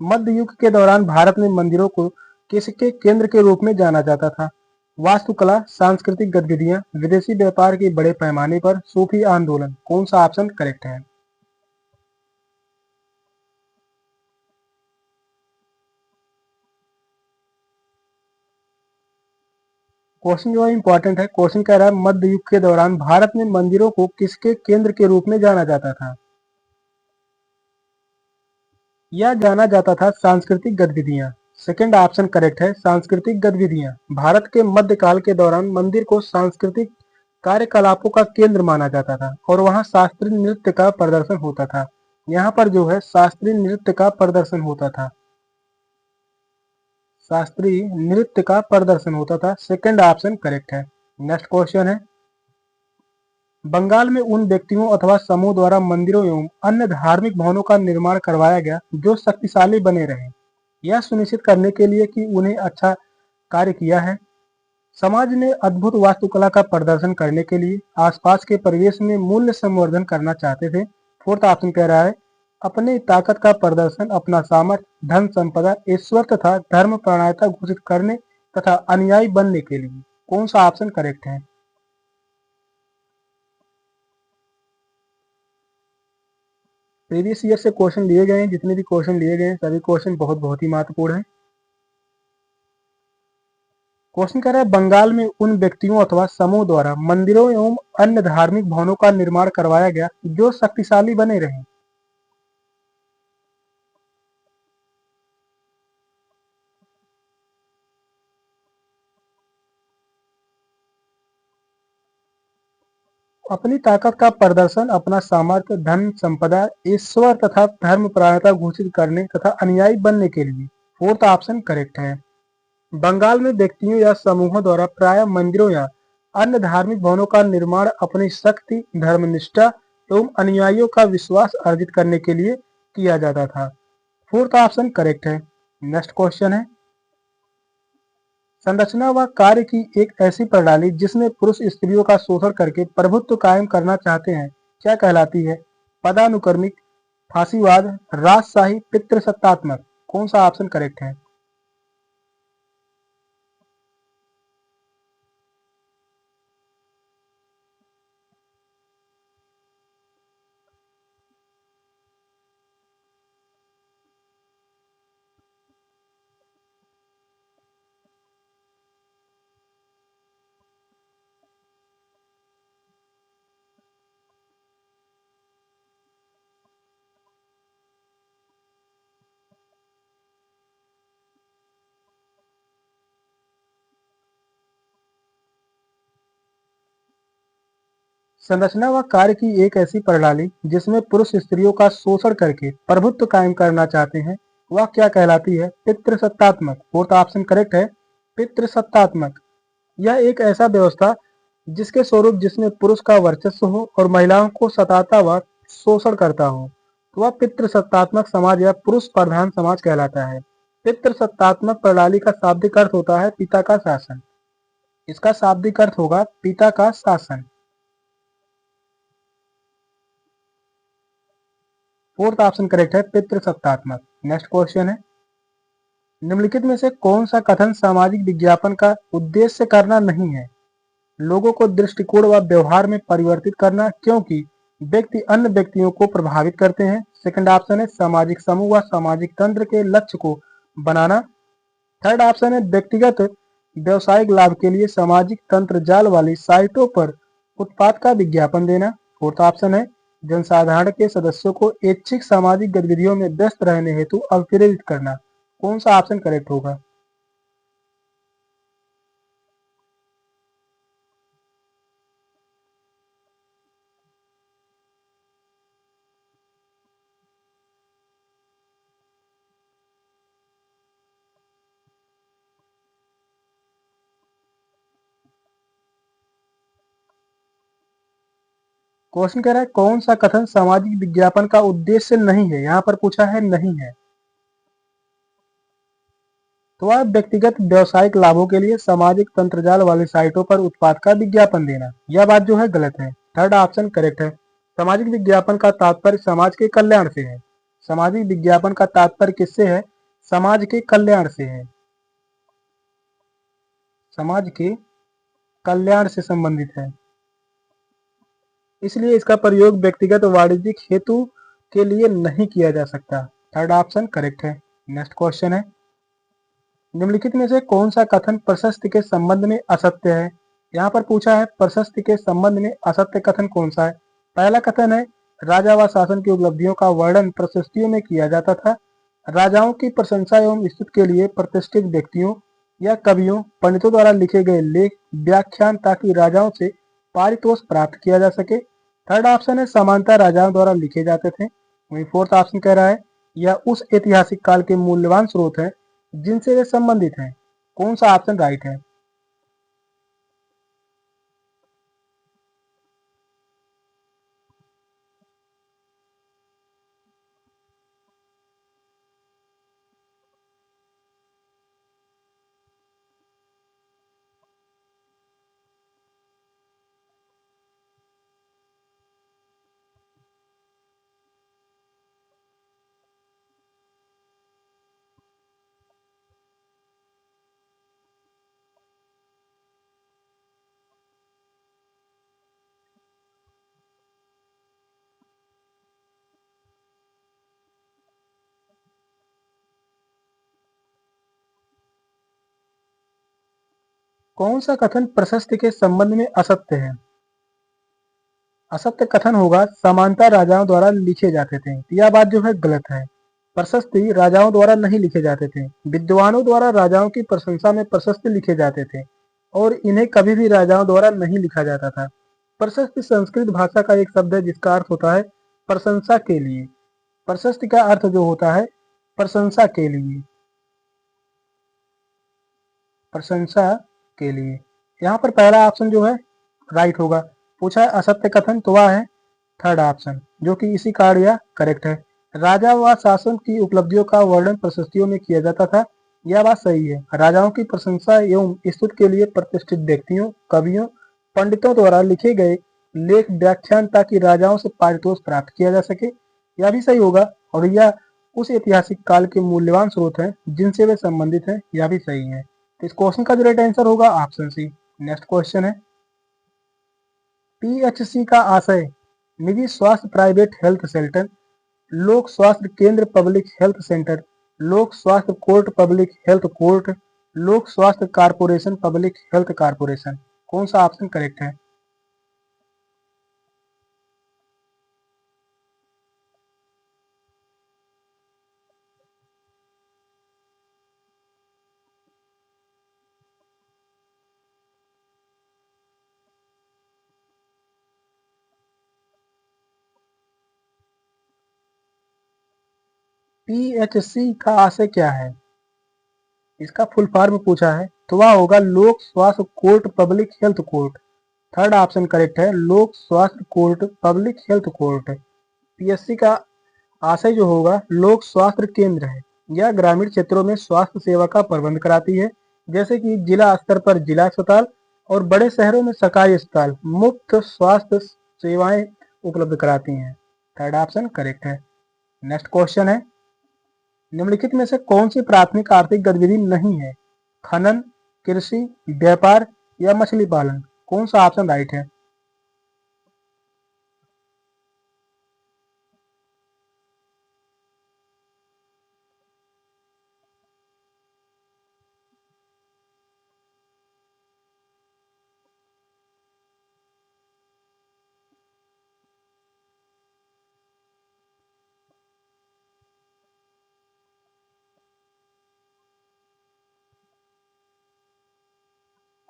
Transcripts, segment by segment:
मध्य युग के दौरान भारत में मंदिरों को किसके केंद्र के रूप में जाना जाता था? वास्तुकला, सांस्कृतिक गतिविधियां, विदेशी व्यापार के बड़े पैमाने पर, सूफी आंदोलन। कौन सा ऑप्शन करेक्ट है? क्वेश्चन जो है इंपॉर्टेंट है। क्वेश्चन कह रहा है मध्य युग के दौरान भारत में मंदिरों को किसके केंद्र के रूप में जाना जाता था? यह जाना जाता था सांस्कृतिक गतिविधियां। सेकंड ऑप्शन करेक्ट है, सांस्कृतिक गतिविधियां। भारत के मध्यकाल के दौरान मंदिर को सांस्कृतिक कार्यकलापों का केंद्र माना जाता था और वहां शास्त्रीय नृत्य का प्रदर्शन होता था। यहाँ पर जो है शास्त्रीय नृत्य का प्रदर्शन होता था। शास्त्रीय नृत्य का प्रदर्शन होता था। सेकंड ऑप्शन करेक्ट है। नेक्स्ट क्वेश्चन है, बंगाल में उन व्यक्तियों अथवा समूह द्वारा मंदिरों एवं अन्य धार्मिक भवनों का निर्माण करवाया गया जो शक्तिशाली बने रहे, यह सुनिश्चित करने के लिए कि उन्हें अच्छा कार्य किया है। समाज ने अद्भुत वास्तुकला का प्रदर्शन करने के लिए आसपास के परिवेश में मूल्य संवर्धन करना चाहते थे। फोर्थ ऑप्शन कह रहा है, अपने ताकत का प्रदर्शन, अपना सामर्थ्य, धन संपदा, ईश्वर तथा धर्म प्रणयता घोषित करने तथा अनुयायी बनने के लिए। कौन सा ऑप्शन करेक्ट है? प्रीवियस ईयर से क्वेश्चन लिए गए हैं, जितने भी क्वेश्चन लिए गए हैं सभी क्वेश्चन बहुत ही महत्वपूर्ण है। क्वेश्चन कह रहा है बंगाल में उन व्यक्तियों अथवा समूह द्वारा मंदिरों एवं अन्य धार्मिक भवनों का निर्माण करवाया गया जो शक्तिशाली बने रहे। अपनी ताकत का प्रदर्शन, अपना सामर्थ्य, धन संपदा, ईश्वर तथा धर्म परायणता घोषित करने तथा अनुयायी बनने के लिए। फोर्थ ऑप्शन करेक्ट है। बंगाल में व्यक्तियों या समूहों द्वारा प्राय मंदिरों या अन्य धार्मिक भवनों का निर्माण अपनी शक्ति, धर्मनिष्ठा एवं अनुयायियों का विश्वास अर्जित करने के लिए किया जाता था। फोर्थ ऑप्शन करेक्ट है। नेक्स्ट क्वेश्चन है, संरचना व कार्य की एक ऐसी प्रणाली जिसमें पुरुष स्त्रियों का शोषण करके प्रभुत्व कायम करना चाहते हैं, क्या कहलाती है? पदानुक्रमिक, फांसीवाद, राजशाही, पितृसत्तात्मक। कौन सा ऑप्शन करेक्ट है? संरचना व कार्य की एक ऐसी प्रणाली जिसमें पुरुष स्त्रियों का शोषण करके प्रभुत्व कायम करना चाहते हैं, वह क्या कहलाती है? पितृसत्तात्मक। फोर्थ ऑप्शन करेक्ट है, पितृसत्तात्मक। यह एक ऐसा व्यवस्था जिसके स्वरूप जिसमें पुरुष का वर्चस्व हो और महिलाओं को सताता व शोषण करता हो, तो वह पितृसत्तात्मक समाज या पुरुष प्रधान समाज कहलाता है। पितृसत्तात्मक प्रणाली का शाब्दिक अर्थ होता है पिता का शासन। इसका शाब्दिक अर्थ होगा पिता का शासन। फोर्थ ऑप्शन करेक्ट है, पितृसत्तात्मक। नेक्स्ट क्वेश्चन है, निम्नलिखित में से कौन सा कथन सामाजिक विज्ञापन का उद्देश्य करना नहीं है? लोगों को दृष्टिकोण व व्यवहार में परिवर्तित करना क्योंकि व्यक्ति अन्य व्यक्तियों को प्रभावित करते हैं। सेकंड ऑप्शन है सामाजिक समूह व सामाजिक तंत्र के लक्ष्य को बनाना। थर्ड ऑप्शन है व्यक्तिगत व्यवसायिक लाभ के लिए सामाजिक तंत्र जाल वाली साइटों पर उत्पाद का विज्ञापन देना। फोर्थ ऑप्शन है जनसाधारण के सदस्यों को ऐच्छिक सामाजिक गतिविधियों में व्यस्त रहने हेतु अप्रेरित करना। कौन सा ऑप्शन करेक्ट होगा? क्वेश्चन कह रहा है कौन सा कथन सामाजिक विज्ञापन का उद्देश्य नहीं है? यहाँ पर पूछा है नहीं है, तो वह व्यक्तिगत व्यवसायिक लाभों के लिए सामाजिक तंत्रजाल वाली साइटों पर उत्पाद का विज्ञापन देना। यह बात जो है गलत है। थर्ड ऑप्शन करेक्ट है। सामाजिक विज्ञापन का तात्पर्य समाज के कल्याण से है। सामाजिक विज्ञापन का तात्पर्य किससे है? समाज के कल्याण से है, समाज के कल्याण से संबंधित है, इसलिए इसका प्रयोग व्यक्तिगत वाणिज्यिक हेतु के लिए नहीं किया जा सकता। थर्ड ऑप्शन करेक्ट है। नेक्स्ट क्वेश्चन है, निम्नलिखित में से कौन सा कथन प्रशस्ति के संबंध में असत्य है? यहाँ पर पूछा है प्रशस्ति के संबंध में असत्य कथन कौन सा है। पहला कथन है, राजा व शासन की उपलब्धियों का वर्णन प्रशस्तियों में किया जाता था। राजाओं की प्रशंसा एवं स्तुति के लिए प्रतिष्ठित व्यक्तियों या कवियों, पंडितों द्वारा लिखे गए लेख, व्याख्यान ताकि राजाओं से पारितोष प्राप्त किया जा सके। थर्ड ऑप्शन है, समानता राजाओं द्वारा लिखे जाते थे। वहीं फोर्थ ऑप्शन कह रहा है, यह उस ऐतिहासिक काल के मूल्यवान स्रोत है जिनसे वे संबंधित हैं। कौन सा ऑप्शन राइट है? कौन सा कथन प्रशस्ति के संबंध में असत्य है? असत्य कथन होगा समानता राजाओं द्वारा लिखे जाते थे। यह बात जो है गलत है। प्रशस्ति राजाओं द्वारा नहीं लिखे जाते थे। विद्वानों द्वारा राजाओं की प्रशंसा में प्रशस्ति लिखे जाते थे और इन्हें कभी भी राजाओं द्वारा नहीं लिखा जाता था। प्रशस्ति संस्कृत भाषा का एक शब्द है जिसका अर्थ होता है प्रशंसा के लिए। प्रशस्ति का अर्थ जो होता है प्रशंसा के लिए, प्रशंसा के लिए। यहाँ पर पहला ऑप्शन जो है राइट होगा। पूछा है असत्य कथन, तो वह है थर्ड ऑप्शन जो कि इसी कार्ड या करेक्ट है। राजा व शासन की उपलब्धियों का वर्णन प्रशस्तियों में किया जाता था। यह बात सही है। राजाओं की प्रशंसा एवं स्तुति के लिए प्रतिष्ठित व्यक्तियों, कवियों, पंडितों द्वारा लिखे गए लेख, व्याख्यान ताकि राजाओं से पारितोष प्राप्त किया जा सके। यह भी सही होगा और यह उस ऐतिहासिक काल के मूल्यवान स्रोत हैं जिनसे वे संबंधित हैं। यह भी सही है। तो इस क्वेश्चन का जो राइट आंसर होगा ऑप्शन सी। नेक्स्ट क्वेश्चन है, पीएचसी का आशय निजी स्वास्थ्य प्राइवेट हेल्थ सेंटर, लोक स्वास्थ्य केंद्र पब्लिक हेल्थ सेंटर, लोक स्वास्थ्य कोर्ट पब्लिक हेल्थ कोर्ट, लोक स्वास्थ्य कारपोरेशन पब्लिक हेल्थ कारपोरेशन। कौन सा ऑप्शन करेक्ट है? पीएचसी का आशय क्या है? इसका फुल फॉर्म पूछा है तो वह होगा लोक स्वास्थ्य court public health court. Third option correct है, लोक स्वास्थ्य court public health court. PSC का आशय जो होगा लोक स्वास्थ्य केंद्र है। यह ग्रामीण क्षेत्रों में स्वास्थ्य सेवा का प्रबंध कराती है, जैसे कि जिला स्तर पर जिला अस्पताल और बड़े शहरों में सरकारी अस्पताल मुफ्त स्वास्थ्य सेवाएं उपलब्ध कराती हैं। थर्ड ऑप्शन करेक्ट है। नेक्स्ट क्वेश्चन है, निम्नलिखित में से कौन सी प्राथमिक आर्थिक गतिविधि नहीं है? खनन, कृषि, व्यापार या मछली पालन। कौन सा ऑप्शन राइट है?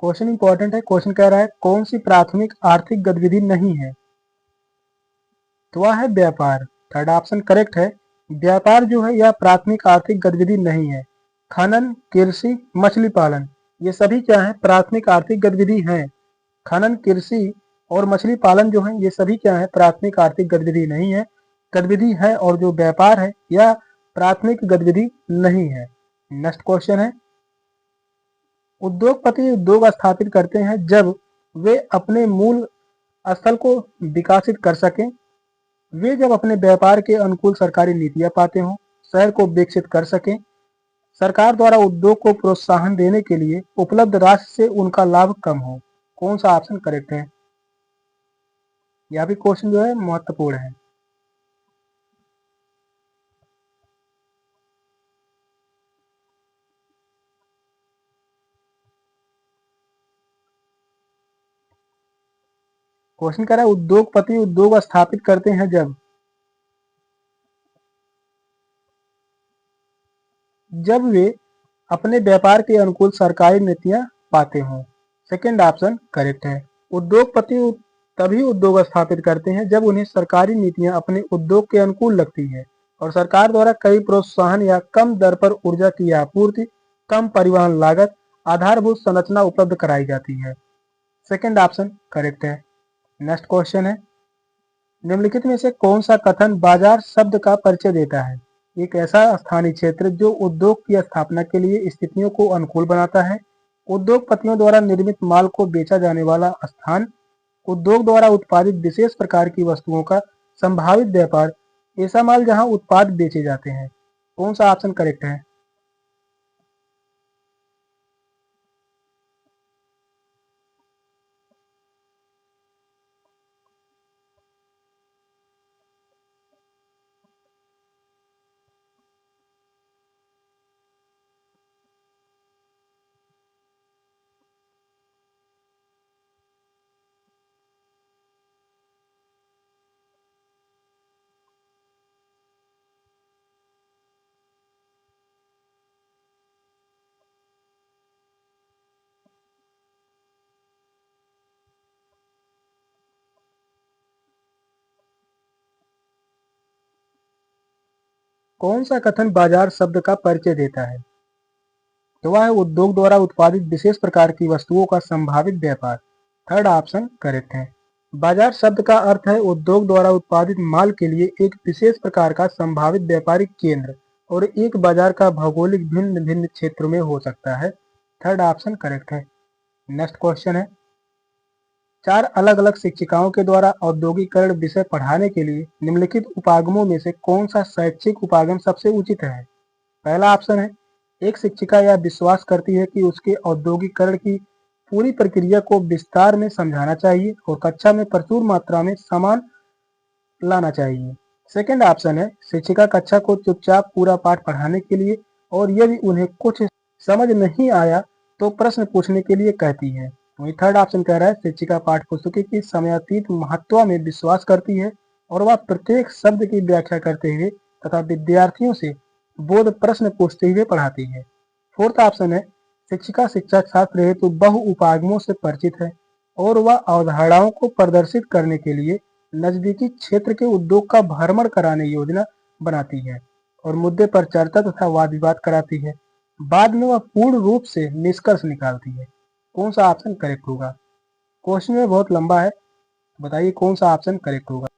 क्वेश्चन इंपॉर्टेंट है। क्वेश्चन कह रहा है कौन सी प्राथमिक आर्थिक गतिविधि नहीं है, तो वह है व्यापार। थर्ड ऑप्शन करेक्ट है। व्यापार जो है यह प्राथमिक आर्थिक गतिविधि नहीं है। खनन, कृषि, मछली पालन ये सभी क्या है? प्राथमिक आर्थिक गतिविधि हैं। खनन, कृषि और मछली पालन जो है ये सभी क्या है? प्राथमिक आर्थिक गतिविधि नहीं है, गतिविधि है। और जो व्यापार है यह प्राथमिक गतिविधि नहीं है। नेक्स्ट क्वेश्चन है, उद्योगपति उद्योग स्थापित करते हैं जब वे अपने मूल स्थल को विकसित कर सकें, वे जब अपने व्यापार के अनुकूल सरकारी नीतियां पाते हों, शहर को विकसित कर सकें, सरकार द्वारा उद्योग को प्रोत्साहन देने के लिए उपलब्ध राशि से उनका लाभ कम हो। कौन सा ऑप्शन करेक्ट है? यह भी क्वेश्चन जो है महत्वपूर्ण है। क्वेश्चन कह रहा है उद्योगपति उद्योग स्थापित करते हैं जब वे अपने व्यापार के अनुकूल सरकारी नीतियां पाते हों। सेकंड ऑप्शन करेक्ट है। उद्योगपति तभी उद्योग स्थापित करते हैं जब उन्हें सरकारी नीतियां अपने उद्योग के अनुकूल लगती है और सरकार द्वारा कई प्रोत्साहन या कम दर पर ऊर्जा की आपूर्ति, कम परिवहन लागत, आधारभूत संरचना उपलब्ध कराई जाती है। सेकंड ऑप्शन करेक्ट है। नेक्स्ट क्वेश्चन है, निम्नलिखित में से कौन सा कथन बाजार शब्द का परिचय देता है? एक ऐसा स्थानीय क्षेत्र जो उद्योग की स्थापना के लिए स्थितियों को अनुकूल बनाता है। उद्योगपतियों द्वारा निर्मित माल को बेचा जाने वाला स्थान। उद्योग द्वारा उत्पादित विशेष प्रकार की वस्तुओं का संभावित व्यापार। ऐसा माल जहां उत्पाद बेचे जाते हैं। कौन सा ऑप्शन करेक्ट है? कौन सा कथन बाजार शब्द का परिचय देता है? तो वह है उद्योग द्वारा उत्पादित विशेष प्रकार की वस्तुओं का संभावित व्यापार। थर्ड ऑप्शन करेक्ट है। बाजार शब्द का अर्थ है उद्योग द्वारा उत्पादित माल के लिए एक विशेष प्रकार का संभावित व्यापारिक केंद्र और एक बाजार का भौगोलिक भिन्न भिन्न क्षेत्रों में हो सकता है। थर्ड ऑप्शन करेक्ट है। नेक्स्ट क्वेश्चन है, 4 अलग अलग शिक्षिकाओं के द्वारा औद्योगिकरण विषय पढ़ाने के लिए निम्नलिखित उपागमों में से कौन सा शैक्षिक उपागम सबसे उचित है? पहला ऑप्शन है, एक शिक्षिका यह विश्वास करती है कि उसके औद्योगिकरण की पूरी प्रक्रिया को विस्तार में समझाना चाहिए और कक्षा में प्रचुर मात्रा में सामान लाना चाहिए। सेकंड ऑप्शन है, शिक्षिका कक्षा को चुपचाप पूरा पाठ पढ़ाने के लिए और यदि उन्हें कुछ समझ नहीं आया तो प्रश्न पूछने के लिए कहती है। वहीं थर्ड ऑप्शन कह रहा है, शिक्षिका पाठ्यपुस्तक की समयातीत महत्व में विश्वास करती है और वह प्रत्येक शब्द की व्याख्या करते हुए तथा विद्यार्थियों से बोध प्रश्न पूछते हुए पढ़ाती है। फोर्थ ऑप्शन है, शिक्षिका शिक्षा शास्त्र हेतु बहु उपागमों से परिचित है और वह अवधारणाओं को प्रदर्शित करने के लिए नजदीकी क्षेत्र के उद्योग का भ्रमण कराने योजना बनाती है और मुद्दे पर चर्चा तथा वाद विवाद कराती है। बाद में वह पूर्ण रूप से निष्कर्ष निकालती है। कौन सा ऑप्शन करेक्ट होगा? क्वेश्चन में बहुत लंबा है, बताइए कौन सा ऑप्शन करेक्ट होगा।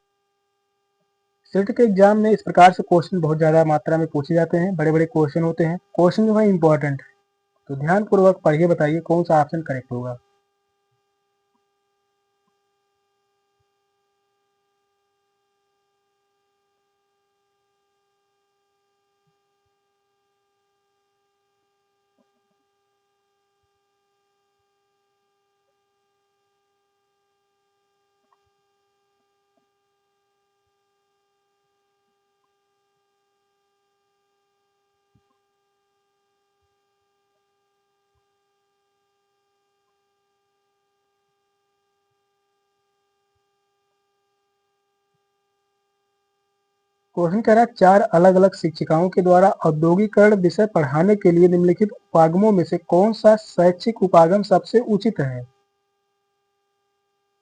सेट के एग्जाम में इस प्रकार से क्वेश्चन बहुत ज्यादा मात्रा में पूछे जाते हैं, बड़े बड़े क्वेश्चन होते हैं। क्वेश्चन जो है इंपॉर्टेंट है, तो ध्यान पूर्वक पढ़िए, बताइए कौन सा ऑप्शन करेक्ट होगा। क्वेश्चन कह रहा है, 4 अलग अलग शिक्षिकाओं के द्वारा औद्योगिकरण विषय पढ़ाने के लिए निम्नलिखित उपागमों में से कौन सा शैक्षिक उपागम सबसे उचित है?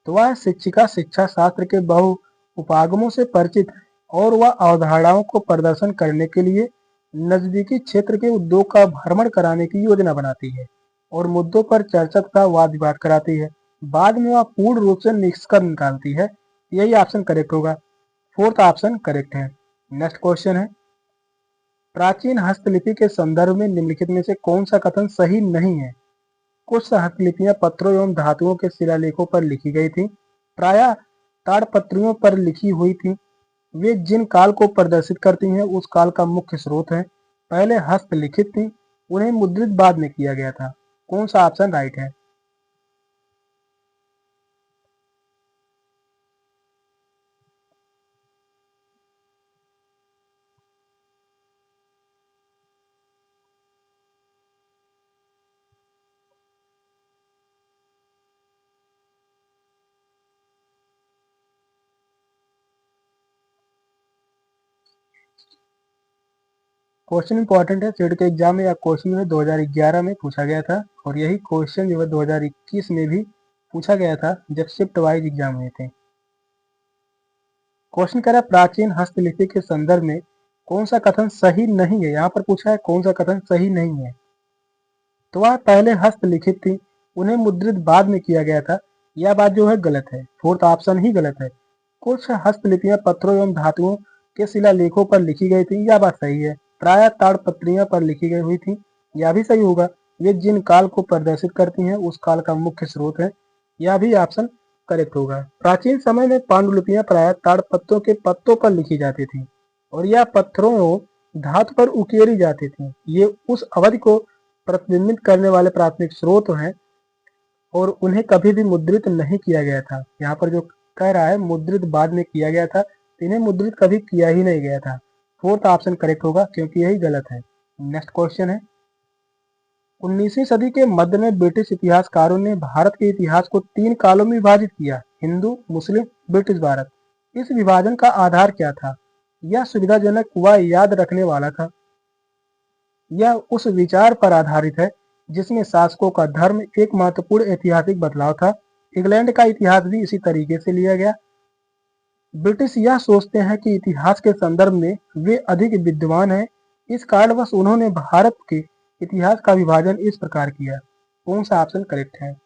तो वह शिक्षिका शिक्षा शास्त्र के बहु उपागमों से परिचित है और वह अवधारणाओं को प्रदर्शन करने के लिए नजदीकी क्षेत्र के उद्योग का भ्रमण कराने की योजना बनाती है और मुद्दों पर चर्चा तथा वाद विवाद कराती है। बाद में वह पूर्ण रूप से निष्कर्ष निकालती है। यही ऑप्शन करेक्ट होगा। फोर्थ ऑप्शन करेक्ट है। नेक्स्ट क्वेश्चन है, प्राचीन हस्तलिपि के संदर्भ में निम्नलिखित में से कौन सा कथन सही नहीं है? कुछ हस्तलिपियां पत्रों एवं धातुओं के शिलालेखों पर लिखी गई थी, प्रायः ताड़पत्रियों पर लिखी हुई थी। वे जिन काल को प्रदर्शित करती हैं उस काल का मुख्य स्रोत है। पहले हस्तलिखित थी, उन्हें मुद्रित बाद में किया गया था। कौन सा ऑप्शन राइट है? क्वेश्चन इंपॉर्टेंट है, सीट के एग्जाम में या क्वेश्चन जो है 2011 में पूछा गया था, और यही क्वेश्चन जो है 2021 में भी पूछा गया था जब शिफ्ट वाइज एग्जाम हुए थे। क्वेश्चन कह रहा है प्राचीन हस्तलिपि के संदर्भ में कौन सा कथन सही नहीं है। यहाँ पर पूछा है कौन सा कथन सही नहीं है। तो वह पहले हस्तलिखित थी, उन्हें मुद्रित बाद में किया गया था, यह बात जो है गलत है। फोर्थ ऑप्शन ही गलत है। कुछ हस्तलिपियां पत्थरों एवं धातुओं के शिलालेखों पर लिखी गई थी, यह बात सही है। प्रायः ताड़पत्रियां पर लिखी गई हुई थी, यह भी सही होगा। वे जिन काल को प्रदर्शित करती हैं उस काल का मुख्य स्रोत है, यह भी ऑप्शन करेक्ट होगा। प्राचीन समय में पांडुलिपियां प्रायः ताड़पत्रों के पत्तों पर लिखी जाती थी और यह पत्थरों एवं धातु पर उकेरी जाती थी। ये उस अवधि को प्रतिबिंबित करने वाले प्राथमिक स्रोत हैं और उन्हें कभी भी मुद्रित नहीं किया गया था। यहाँ पर जो कह रहा है मुद्रित बाद में किया गया था, तो इन्हें मुद्रित कभी किया ही नहीं गया था। फोर्थ ऑप्शन करेक्ट होगा क्योंकि यही गलत है। नेक्स्ट क्वेश्चन है, 19वीं सदी के मध्य में ब्रिटिश इतिहासकारों ने भारत के इतिहास को 3 कालों में विभाजित किया, हिंदू, मुस्लिम, ब्रिटिश भारत। इस विभाजन का आधार क्या था? यह सुविधाजनक व याद रखने वाला था। यह उस विचार पर आधारित है जिसमें शासकों का धर्म एक महत्वपूर्ण ऐतिहासिक बदलाव था। इंग्लैंड का इतिहास भी इसी तरीके से लिया गया। ब्रिटिश यह सोचते हैं कि इतिहास के संदर्भ में वे अधिक विद्वान हैं, इस कारणवश उन्होंने भारत के इतिहास का विभाजन इस प्रकार किया। कौन सा ऑप्शन करेक्ट है?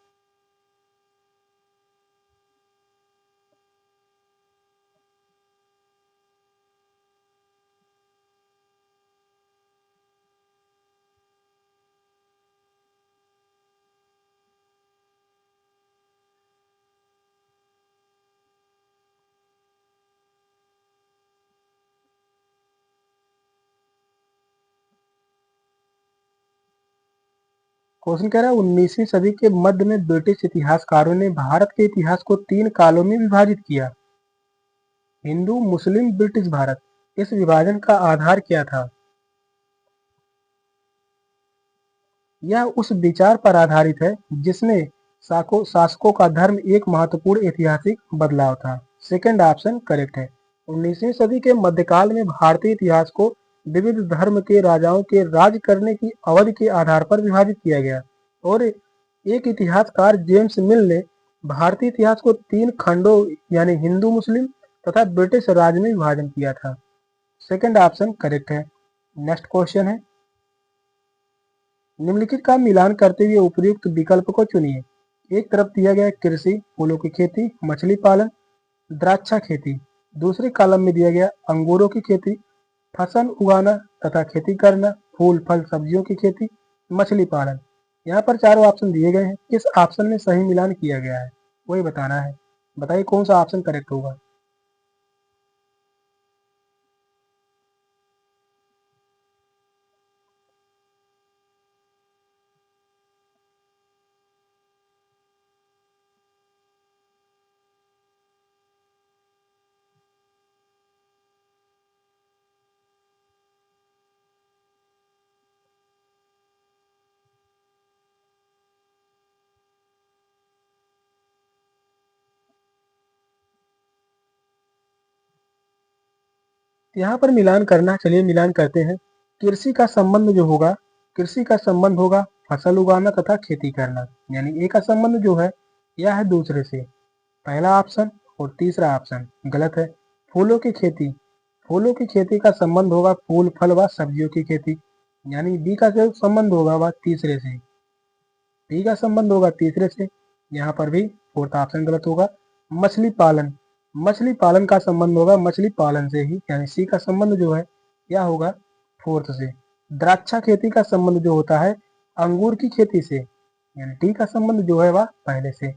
क्वेश्चन कह रहा है 19वीं सदी के मध्य में ब्रिटिश इतिहासकारों ने भारत के इतिहास को 3 कालों में विभाजित किया, हिंदू, मुस्लिम, ब्रिटिश भारत। इस विभाजन का आधार क्या था? यह उस विचार पर आधारित है जिसमें शासकों का धर्म एक महत्वपूर्ण ऐतिहासिक बदलाव था। सेकंड ऑप्शन करेक्ट है। 19वीं सदी के मध्यकाल में भारतीय इतिहास को विविध धर्म के राजाओं के राज करने की अवधि के आधार पर विभाजित किया गया और एक इतिहासकार जेम्स मिल ने भारतीय इतिहास को 3 खंडों यानी हिंदू, मुस्लिम तथा ब्रिटिश राज में विभाजन किया था। सेकंड ऑप्शन करेक्ट है। नेक्स्ट क्वेश्चन है, निम्नलिखित का मिलान करते हुए उपयुक्त विकल्प को चुनिए। एक तरफ दिया गया कृषि, फूलों की खेती, मछली पालन, द्राक्षा खेती। दूसरे कॉलम में दिया गया अंगूरों की खेती, फसल उगाना तथा खेती करना, फूल फल सब्जियों की खेती, मछली पालन। यहाँ पर चारों ऑप्शन दिए गए हैं, किस ऑप्शन में सही मिलान किया गया है वही बताना है। बताइए कौन सा ऑप्शन करेक्ट होगा? यहाँ पर मिलान करना, चलिए मिलान करते हैं। कृषि का संबंध जो होगा, कृषि का संबंध होगा फसल उगाना तथा खेती करना, यानी ए का संबंध जो है यह है दूसरे से। पहला ऑप्शन और तीसरा ऑप्शन गलत है। फूलों की खेती, फूलों की खेती का संबंध होगा फूल फल व सब्जियों की खेती, यानी बी का जो संबंध होगा वह तीसरे से। बी का संबंध होगा तीसरे से, यहाँ पर भी फोर्थ ऑप्शन गलत होगा। मछली पालन, मछली पालन का संबंध होगा मछली पालन से ही, यानी सी का संबंध जो है क्या होगा फोर्थ से। द्राक्षा खेती का संबंध जो होता है अंगूर की खेती से, यानी डी का संबंध जो है वह पहले से।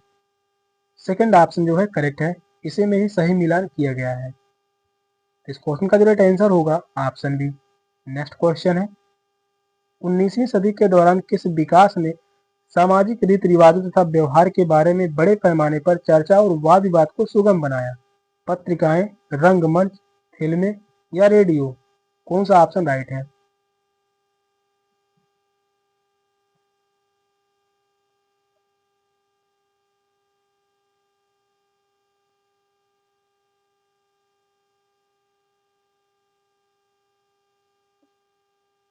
सेकंड ऑप्शन जो है करेक्ट है, इसी में ही सही मिलान किया गया है। इस क्वेश्चन का जो राइट आंसर होगा ऑप्शन बी। नेक्स्ट क्वेश्चन है, 19वीं सदी के दौरान किस विकास ने सामाजिक रीति रिवाजों तथा व्यवहार के बारे में बड़े पैमाने पर चर्चा और वाद विवाद को सुगम बनाया? पत्रिकाएं, रंगमंच, फिल्में या रेडियो? कौन सा ऑप्शन राइट है?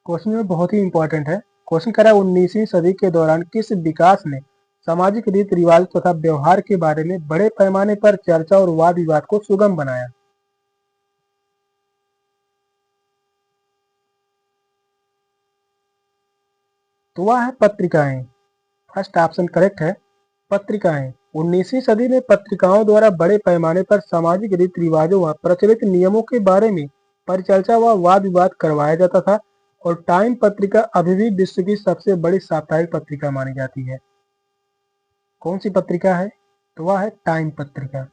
क्वेश्चन में बहुत ही इंपॉर्टेंट है। क्वेश्चन कह रहा है 19वीं सदी के दौरान किस विकास ने सामाजिक रीति रिवाज तथा व्यवहार के बारे में बड़े पैमाने पर चर्चा और वाद विवाद को सुगम बनाया? तो वह है पत्रिकाएं। फर्स्ट ऑप्शन करेक्ट है, पत्रिकाएं। 19वीं सदी में पत्रिकाओं द्वारा बड़े पैमाने पर सामाजिक रीति रिवाजों व प्रचलित नियमों के बारे में परिचर्चा व वाद विवाद करवाया जाता था और टाइम पत्रिका अभी भी विश्व की सबसे बड़ी साप्ताहिक पत्रिका मानी जाती है। कौन सी पत्रिका है? तो वह है टाइम पत्रिका।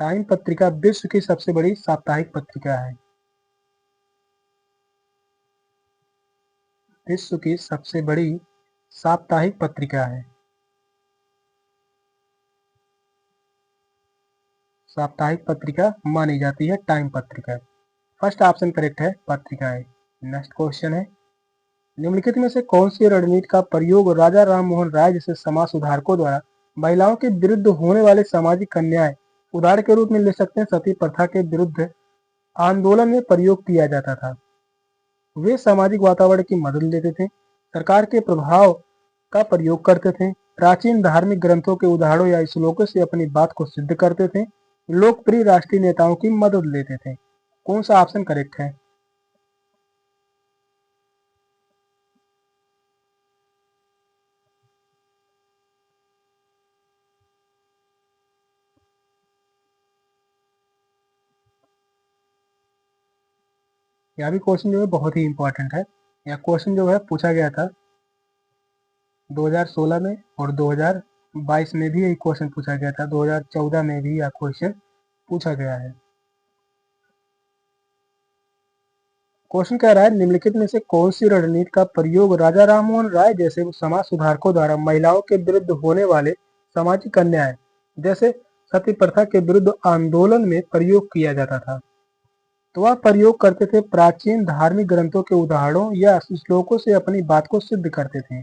टाइम पत्रिका विश्व की सबसे बड़ी साप्ताहिक पत्रिका है। विश्व की सबसे बड़ी साप्ताहिक पत्रिका है। साप्ताहिक पत्रिका मानी जाती है टाइम पत्रिका। फर्स्ट ऑप्शन करेक्ट है, पत्रिकाएं। नेक्स्ट क्वेश्चन है, निम्नलिखित में से कौन सी रणनीति का प्रयोग राजा राम मोहन राय जैसे समाज सुधारकों द्वारा महिलाओं के विरुद्ध होने वाले सामाजिक अन्याय, उदाहरण के रूप में ले सकते हैं सती प्रथा के विरुद्ध आंदोलन में प्रयोग किया जाता था? वे सामाजिक वातावरण की मदद लेते थे, सरकार के प्रभाव का प्रयोग करते थे, प्राचीन धार्मिक ग्रंथों के उदाहरणों या श्लोकों से अपनी बात को सिद्ध करते थे, लोकप्रिय राष्ट्रीय नेताओं की मदद लेते थे। कौन सा ऑप्शन करेक्ट है? यह भी क्वेश्चन जो है बहुत ही इंपॉर्टेंट है। यह क्वेश्चन जो है पूछा गया था 2016 में और 2022 में भी यही क्वेश्चन पूछा गया था, 2014 में भी यह क्वेश्चन पूछा गया है। क्वेश्चन कह रहा है निम्नलिखित में से कौन सी रणनीति का प्रयोग राजा राममोहन राय जैसे समाज सुधारकों द्वारा महिलाओं के विरुद्ध होने वाले सामाजिक अन्याय जैसे सती प्रथा के विरुद्ध आंदोलन में प्रयोग किया जाता था? तो वह प्रयोग करते थे प्राचीन धार्मिक ग्रंथों के उदाहरणों या श्लोकों से अपनी बात को सिद्ध करते थे।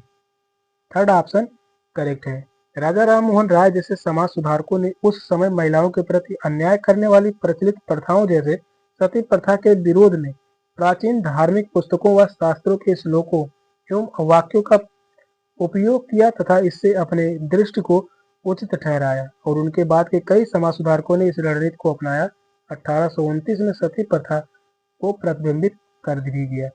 थर्ड ऑप्शन करेक्ट है, राजा राम मोहन राय जैसे समाज सुधारकों ने उस समय महिलाओं के प्रति अन्याय करने वाली प्रचलित प्रथाओं जैसे सती प्रथा के विरोध में प्राचीन धार्मिक पुस्तकों व शास्त्रों के श्लोकों एवं वाक्यों का उपयोग किया तथा इससे अपने दृष्टि को उचित ठहराया और उनके बाद के कई समाज सुधारकों ने इस रणनीति को अपनाया। 1829 में सती प्रथा को प्रतिबंधित कर भी दिया।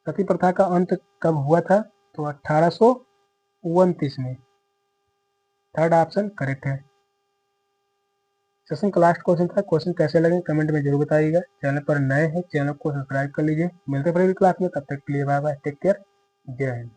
सती प्रथा का अंत कब हुआ था? तो 1829 में। थर्ड ऑप्शन करेक्ट है। सेशन का लास्ट क्वेश्चन था। क्वेश्चन कैसे लगे कमेंट में जरूर बताइएगा। चैनल पर नए हैं, चैनल को सब्सक्राइब कर लीजिए। मिलते हैं अगली क्लास में, तब तक के लिए बाय बाय, टेक केयर, जय हिंद।